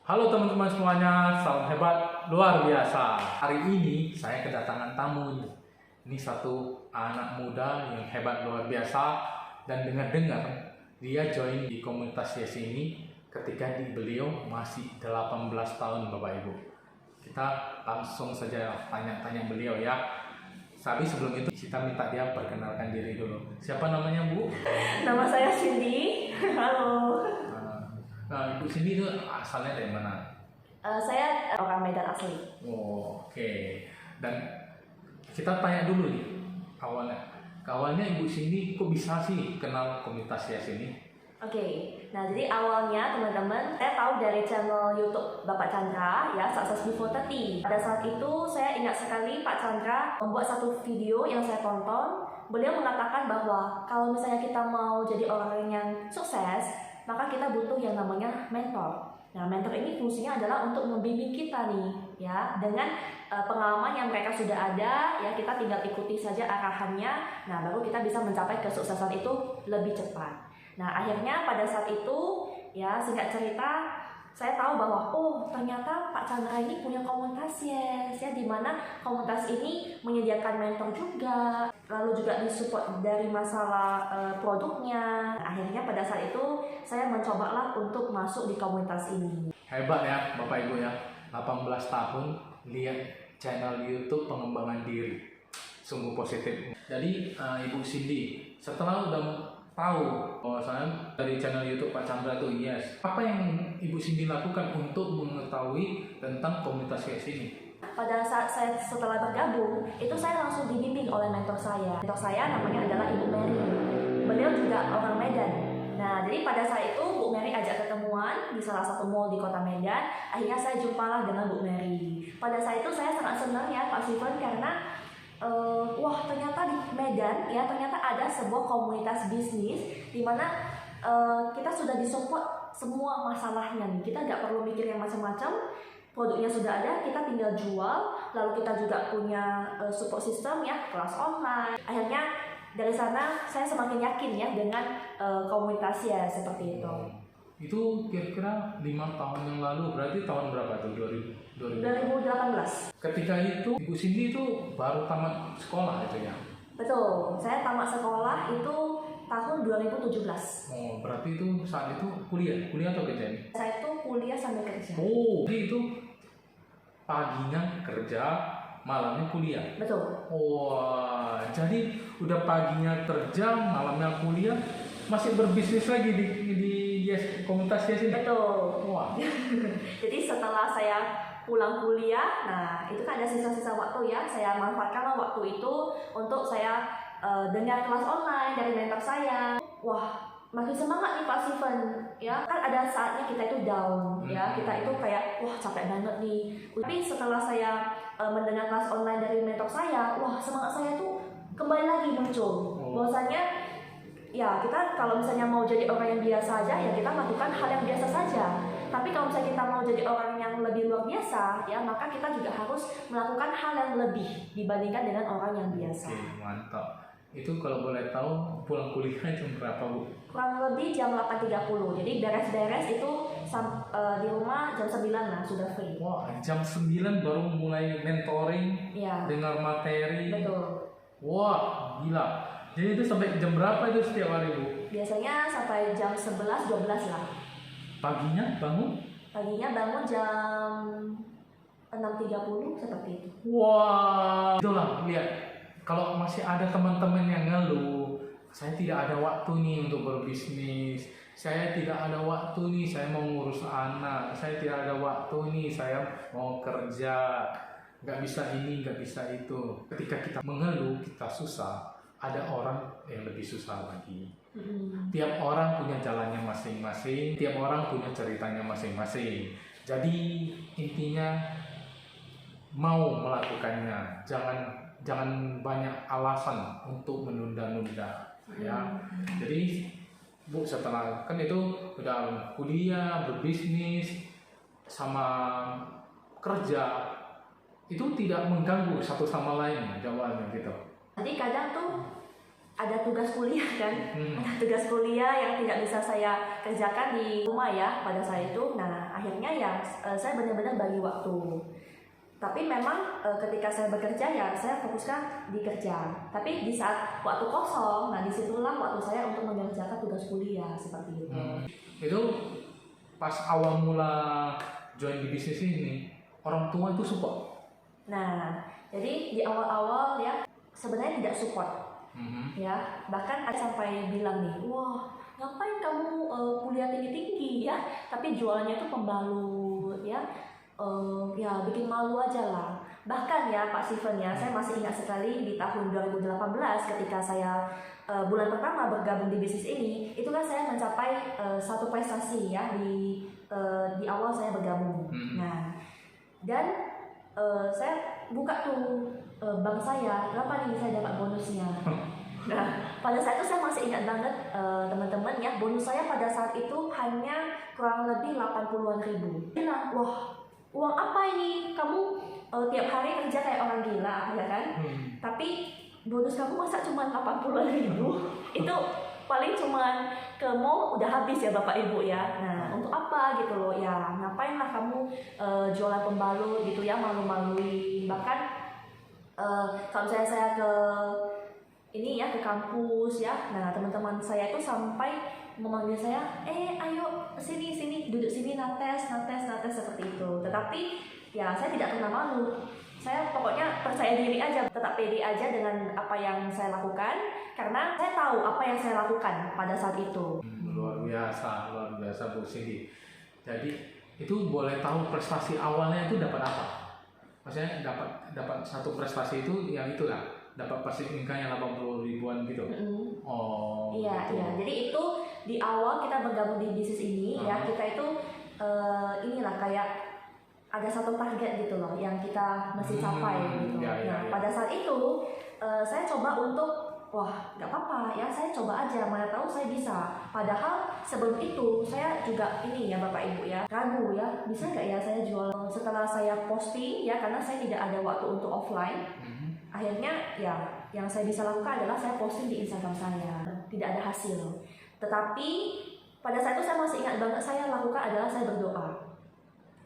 Halo teman-teman semuanya, salam hebat luar biasa. Hari ini saya kedatangan tamu nih. Ini satu anak muda yang hebat luar biasa dan dengar-dengar dia join di komunitas Yes ini ketika beliau masih 18 tahun Bapak Ibu. Kita langsung saja tanya-tanya beliau ya. Tapi sebelum itu kita minta dia perkenalkan diri dulu. Siapa namanya Bu? Nama saya Cindy. Halo. Nah, Ibu Cindy itu asalnya dari mana? Saya orang Medan asli. Oh, oke. Dan kita tanya dulu nih awalnya. Awalnya Ibu Cindy kok bisa sih kenal komunitas Yes ini? Oke. Nah, jadi awalnya teman-teman, saya tahu dari channel YouTube Bapak Chandra ya, Success Before 30. Pada saat itu saya ingat sekali Pak Chandra membuat satu video yang saya tonton. Beliau mengatakan bahwa kalau misalnya kita mau jadi orang yang sukses, maka kita butuh yang namanya mentor. Nah, mentor ini fungsinya adalah untuk membimbing kita nih, ya, dengan pengalaman yang mereka sudah ada, ya, kita tinggal ikuti saja arahannya. Nah, baru kita bisa mencapai kesuksesan itu lebih cepat. Nah, akhirnya pada saat itu, ya, singkat cerita, saya tahu bahwa ternyata Pak Chandra ini punya komunitas Yes, ya, di mana komunitas ini menyediakan mentor juga, lalu juga disupport dari masalah produknya. Nah, akhirnya pada saat itu saya mencobalah untuk masuk di komunitas ini. Hebat ya Bapak Ibu ya, 18 tahun lihat channel YouTube pengembangan diri, sungguh positif. Jadi Ibu Cindy, setelah udah tahu bahwasanya dari channel YouTube Pak Chandra itu Yes, apa yang Ibu Cindy lakukan untuk mengetahui tentang komunitas Yes ini? Pada saat saya setelah bergabung, itu saya langsung dibimbing oleh mentor saya. Mentor saya namanya adalah Ibu Mary. Beliau juga orang Medan. Nah, jadi pada saat itu Bu Mary ajak ketemuan di salah satu mall di kota Medan. Akhirnya saya jumpalah dengan Bu Mary. Pada saat itu saya sangat senang ya Pak Steven, karena ternyata di Medan ya, ternyata ada sebuah komunitas bisnis di mana kita sudah disupport semua masalahnya nih. Kita nggak perlu mikir yang macam-macam, produknya sudah ada, kita tinggal jual. Lalu kita juga punya support system ya, kelas online. Akhirnya dari sana saya semakin yakin ya dengan komunitas ya seperti itu. Itu kira-kira 5 tahun yang lalu, berarti tahun berapa tuh? 2018. Ketika itu Ibu Cindy itu baru tamat sekolah itu ya? Betul, saya tamat sekolah itu tahun 2017. Oh, berarti itu saat itu kuliah atau kerja nih? Saya itu kuliah sambil kerja. Oh, jadi itu paginya kerja, malamnya kuliah. Betul. Wah, jadi udah paginya kerja, malamnya kuliah, masih berbisnis lagi di Yes, komunitas Yes ini. Betul. Wah. Jadi setelah saya pulang kuliah, nah itu kan ada sisa-sisa waktu ya, saya manfaatkanlah waktu itu untuk saya dengar kelas online dari mentor saya. Wah, makin semangat nih Pak Steven, ya kan ada saatnya kita itu down, ya kita itu kayak wah capek banget nih. Tapi setelah saya mendengar kelas online dari mentor saya, wah semangat saya tuh kembali lagi muncul. Bahwasanya ya kita kalau misalnya mau jadi orang yang biasa aja, ya kita lakukan hal yang biasa saja. Tapi kalau misalnya kita mau jadi orang yang lebih luar biasa, ya maka kita juga harus melakukan hal yang lebih dibandingkan dengan orang yang biasa. Oke, mantap. Itu kalau boleh tahu pulang kuliah jam berapa Bu? Kurang lebih jam 8.30. Jadi beres-beres itu di rumah jam 9 lah sudah free. Wah, jam 9 baru mulai mentoring, Ya. dengar materi. Betul. Wah, gila. Jadi itu sampai jam berapa itu setiap hari Bu? Biasanya sampai jam 11-12 lah. Paginya bangun? Paginya bangun jam 6.30 seperti itu. Wah, itulah lihat. Kalau masih ada teman-teman yang ngeluh, saya tidak ada waktu nih untuk berbisnis, saya tidak ada waktu nih, saya mau ngurus anak, saya tidak ada waktu nih, saya mau kerja, nggak bisa ini, nggak bisa itu. Ketika kita mengeluh, kita susah, ada orang yang lebih susah lagi. Tiap orang punya jalannya masing-masing, tiap orang punya ceritanya masing-masing. Jadi intinya mau melakukannya, jangan banyak alasan untuk menunda-nunda ya. Jadi Bu, setelah kan itu udah kuliah, berbisnis sama kerja, itu tidak mengganggu satu sama lain jawabannya gitu. Jadi kadang tuh ada tugas kuliah kan, ada tugas kuliah yang tidak bisa saya kerjakan di rumah ya pada saat itu. Nah akhirnya ya ya saya benar-benar bagi waktu. Tapi memang ketika saya bekerja ya saya fokuskan di kerja. Tapi di saat waktu kosong, nah disitulah waktu saya untuk mengerjakan tugas kuliah seperti itu. Itu pas awal mula join di bisnis ini, orang tua itu support. Nah, jadi di awal-awal ya sebenarnya tidak support. Ya, bahkan ada sampai bilang nih, wah ngapain kamu kuliah tinggi-tinggi ya, tapi jualnya itu pembalut ya. Ya bikin malu aja lah. Bahkan ya Pak Steven ya, saya masih ingat sekali di tahun 2018 ketika saya bulan pertama bergabung di bisnis ini, itu kan saya mencapai satu prestasi ya di awal saya bergabung. Nah, dan saya buka tuh bank saya, berapa nih saya dapat bonusnya. Nah, pada saat itu saya masih ingat banget teman-teman ya, bonus saya pada saat itu hanya kurang lebih 80-an ribu. Bilang, wah uang apa ini? Kamu tiap hari kerja kayak orang gila, ya kan? Tapi bonus kamu masa cuma 80-an ribu? Itu paling cuma ke mall udah habis ya Bapak Ibu ya. Nah, untuk apa gitu loh ya? Ngapain lah kamu jualan pembalut gitu ya, malu-maluin. Bahkan kalau saya ke ini ya ke kampus ya. Nah, teman-teman saya itu sampai memanggil saya, ayo sini duduk sini nates seperti itu. Tetapi ya saya tidak pernah malu. Saya pokoknya percaya diri aja, tetap pede aja dengan apa yang saya lakukan karena saya tahu apa yang saya lakukan pada saat itu. Luar biasa Bu Cindy. Jadi itu boleh tahu prestasi awalnya itu dapat apa? Maksudnya dapat satu prestasi itu yang itulah dapat passive income yang 80 ribuan gitu. Oh. Iya, gitu. iya. Jadi itu di awal kita bergabung di bisnis ini ya, kita itu inilah kayak ada satu target gitu loh yang kita mesti capai gitu. Nah, pada saat itu saya coba untuk wah nggak apa-apa ya, saya coba aja, mana tahu saya bisa. Padahal sebelum itu saya juga ini ya Bapak Ibu ya ragu ya, bisa nggak ya saya jual. Setelah saya posting ya, karena saya tidak ada waktu untuk offline, akhirnya ya yang saya bisa lakukan adalah saya posting di Instagram saya, tidak ada hasil. Tetapi pada saat itu saya masih ingat banget saya lakukan adalah saya berdoa.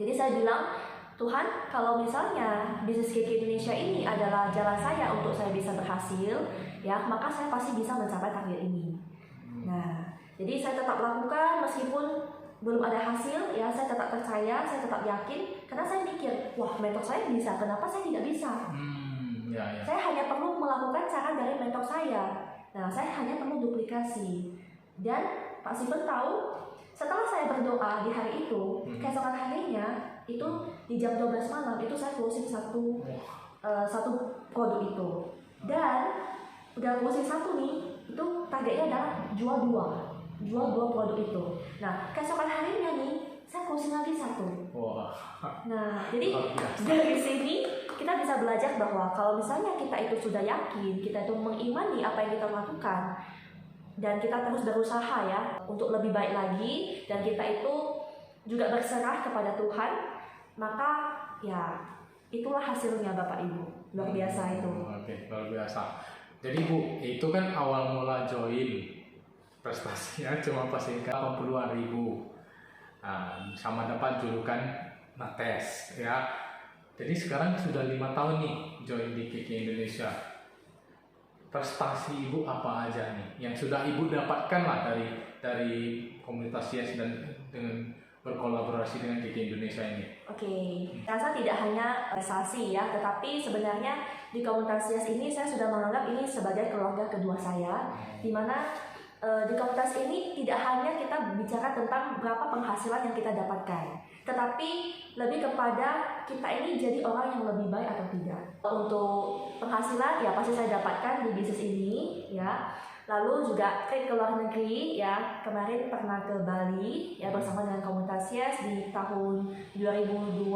Jadi saya bilang, Tuhan, kalau misalnya bisnis KK Indonesia ini adalah jalan saya untuk saya bisa berhasil, ya maka saya pasti bisa mencapai target ini. Nah, jadi saya tetap lakukan meskipun belum ada hasil, ya saya tetap percaya, saya tetap yakin, karena saya mikir, wah mentor saya bisa, kenapa saya tidak bisa? Saya hanya perlu melakukan cara dari mentor saya. Nah, saya hanya perlu duplikasi. Dan Pak Steven tahu, setelah saya berdoa di hari itu, keesokan harinya itu di jam 12 malam itu saya closing satu produk itu. Dan udah closing satu nih, itu targetnya adalah jual dua produk itu. Nah, keesokan harinya nih saya closing lagi satu. Nah, jadi dari sini kita bisa belajar bahwa kalau misalnya kita itu sudah yakin, kita itu mengimani apa yang kita lakukan, dan kita terus berusaha ya untuk lebih baik lagi, dan kita itu juga berserah kepada Tuhan, maka ya itulah hasilnya Bapak Ibu. Luar biasa itu. Oke, luar biasa. Jadi Bu, itu kan awal mula join, prestasinya cuma pasti 80-an ribu. Sama dapat julukan Nates ya. Jadi sekarang sudah 5 tahun nih join di KK Indonesia. Prestasi Ibu apa aja nih yang sudah Ibu dapatkan lah dari komunitas Yes dan dengan berkolaborasi dengan KK Indonesia ini? Oke, rasa tidak hanya prestasi ya, tetapi sebenarnya di komunitas Yes ini saya sudah menganggap ini sebagai keluarga kedua saya, di mana di komunitas ini tidak hanya kita bicara tentang berapa penghasilan yang kita dapatkan, tetapi lebih kepada kita ini jadi orang yang lebih baik atau tidak. Untuk penghasilan ya pasti saya dapatkan di bisnis ini ya. Lalu juga trip ke luar negeri ya, kemarin pernah ke Bali ya bersama dengan komunitas Yes di tahun 2022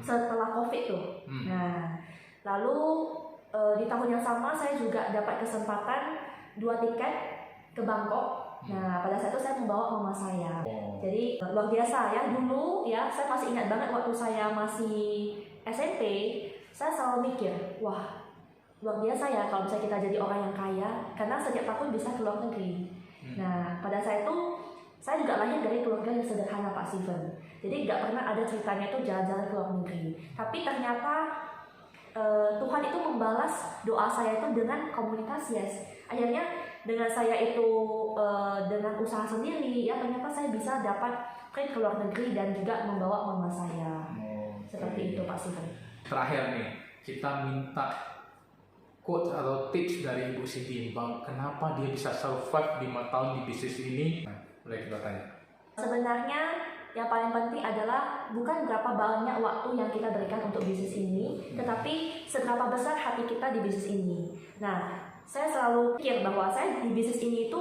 setelah Covid tuh. Nah, lalu di tahun yang sama saya juga dapat kesempatan 2 tiket ke Bangkok. Nah, pada saat itu saya membawa mama saya. Jadi luar biasa ya, dulu ya saya masih ingat banget waktu saya masih SMP, saya selalu mikir, wah luar biasa ya kalau misalnya kita jadi orang yang kaya, karena setiap tahun bisa ke luar negeri. Nah, pada saat itu Saya juga lahir dari keluarga yang sederhana Pak Steven. Jadi nggak pernah ada ceritanya itu jalan-jalan ke luar negeri. Tapi ternyata Tuhan itu membalas doa saya itu dengan komunitas Yes. Akhirnya dengan saya itu dengan usaha sendiri ya ternyata saya bisa dapat trip ke luar negeri dan juga membawa mama saya. Seperti itu Pak Steven. Terakhir nih, kita minta quote atau tips dari Ibu Cindy, Bang, kenapa dia bisa survive 5 tahun di bisnis ini? Nah, boleh kita tanya. Sebenarnya yang paling penting adalah bukan berapa banyak waktu yang kita berikan untuk bisnis ini, tetapi seberapa besar hati kita di bisnis ini. Nah, saya selalu pikir bahwa saya di bisnis ini itu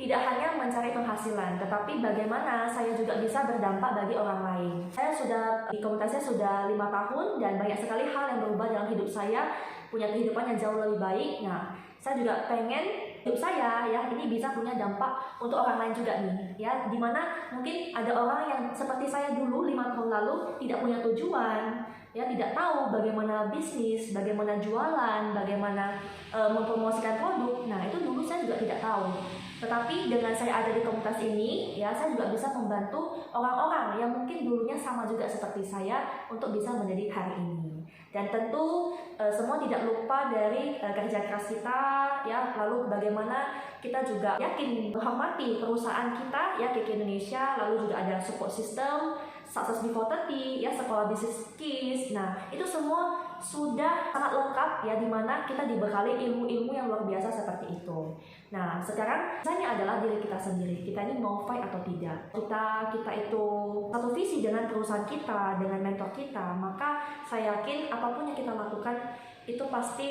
tidak hanya mencari penghasilan, tetapi bagaimana saya juga bisa berdampak bagi orang lain. Saya sudah di komunitasnya sudah 5 tahun dan banyak sekali hal yang berubah dalam hidup saya, punya kehidupan yang jauh lebih baik. Nah, saya juga pengen hidup saya ya ini bisa punya dampak untuk orang lain juga nih ya, dimana mungkin ada orang yang seperti saya dulu 5 tahun lalu tidak punya tujuan ya, tidak tahu bagaimana bisnis, bagaimana jualan, bagaimana mempromosikan produk. Nah itu dulu saya juga tidak tahu, tetapi dengan saya ada di komunitas ini ya saya juga bisa membantu orang-orang yang mungkin dulunya sama juga seperti saya untuk bisa menjadi hari ini. Dan tentu semua tidak lupa dari kerja keras kita ya, lalu bagaimana kita juga yakin menghormati perusahaan kita ya KIK Indonesia, lalu juga ada support system Success Before 30 ya, sekolah bisnis KIS. Nah itu semua sudah sangat lengkap ya, dimana kita dibekali ilmu-ilmu yang luar biasa seperti itu. Nah sekarang misalnya adalah diri kita sendiri, kita ini mau fight atau tidak. Kita itu satu visi dengan perusahaan kita, dengan mentor kita, maka saya yakin apapun yang kita lakukan itu pasti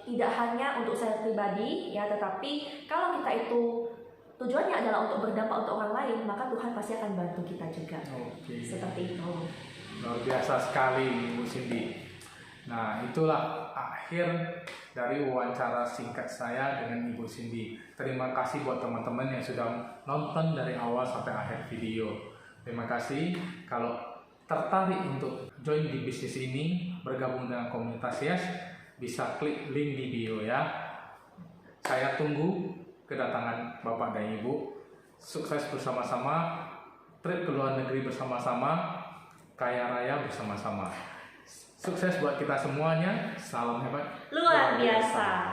tidak hanya untuk saya pribadi ya, tetapi kalau kita itu tujuannya adalah untuk berdampak untuk orang lain, maka Tuhan pasti akan bantu kita juga. Seperti itu. Luar biasa sekali Ibu Cindy. Nah itulah akhir dari wawancara singkat saya dengan Ibu Cindy. Terima kasih buat teman-teman yang sudah nonton dari awal sampai akhir video. Terima kasih. Kalau tertarik untuk join di bisnis ini, bergabung dengan komunitas Yes, bisa klik link di bio ya. Saya tunggu kedatangan Bapak dan Ibu. Sukses bersama-sama, trip ke luar negeri bersama-sama, kaya raya bersama-sama. Sukses buat kita semuanya. Salam hebat luar biasa.